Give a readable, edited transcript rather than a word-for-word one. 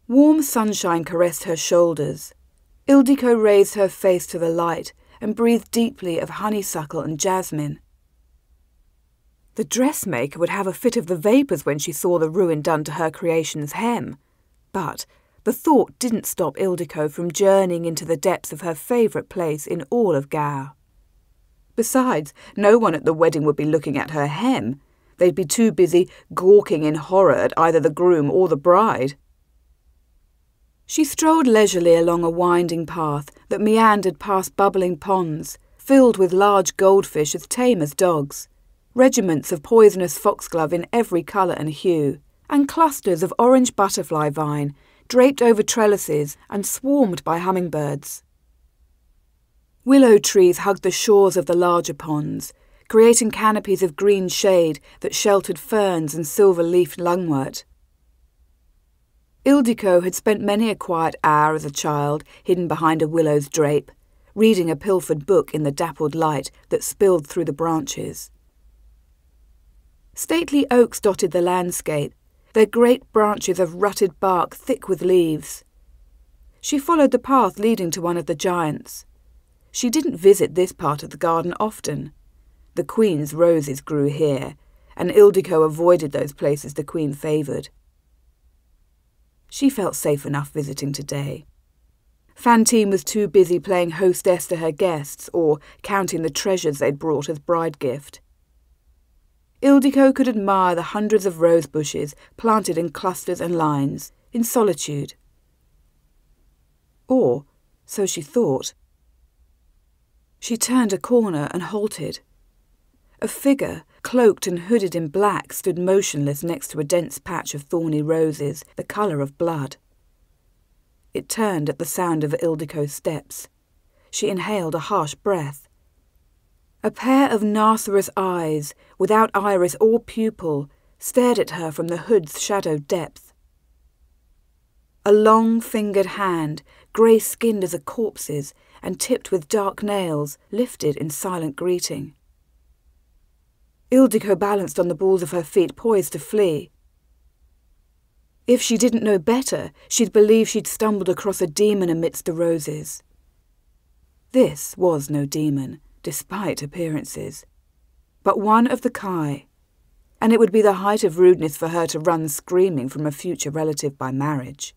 Warm sunshine caressed her shoulders. Ildiko raised her face to the light and breathed deeply of honeysuckle and jasmine. The dressmaker would have a fit of the vapours when she saw the ruin done to her creation's hem, but the thought didn't stop Ildiko from journeying into the depths of her favourite place in all of Gaur. Besides, no one at the wedding would be looking at her hem. They'd be too busy gawking in horror at either the groom or the bride. She strolled leisurely along a winding path that meandered past bubbling ponds, filled with large goldfish as tame as dogs, regiments of poisonous foxglove in every colour and hue, and clusters of orange butterfly vine draped over trellises and swarmed by hummingbirds. Willow trees hugged the shores of the larger ponds, creating canopies of green shade that sheltered ferns and silver-leafed lungwort. Ildiko had spent many a quiet hour as a child hidden behind a willow's drape, reading a pilfered book in the dappled light that spilled through the branches. Stately oaks dotted the landscape, their great branches of rutted bark thick with leaves. She followed the path leading to one of the giants. She didn't visit this part of the garden often. The Queen's roses grew here, and Ildiko avoided those places the Queen favoured. She felt safe enough visiting today. Fantine was too busy playing hostess to her guests or counting the treasures they'd brought as bride gift. Ildiko could admire the hundreds of rose bushes planted in clusters and lines, in solitude. Or, so she thought. She turned a corner and halted. A figure, cloaked and hooded in black, stood motionless next to a dense patch of thorny roses, the colour of blood. It turned at the sound of Ildiko's steps. She inhaled a harsh breath. A pair of Narcissus eyes, without iris or pupil, stared at her from the hood's shadowed depth. A long-fingered hand, grey-skinned as a corpse's and tipped with dark nails, lifted in silent greeting. Ildiko balanced on the balls of her feet, poised to flee. If she didn't know better, she'd believe she'd stumbled across a demon amidst the roses. This was no demon, despite appearances, but one of the Kai, and it would be the height of rudeness for her to run screaming from a future relative by marriage.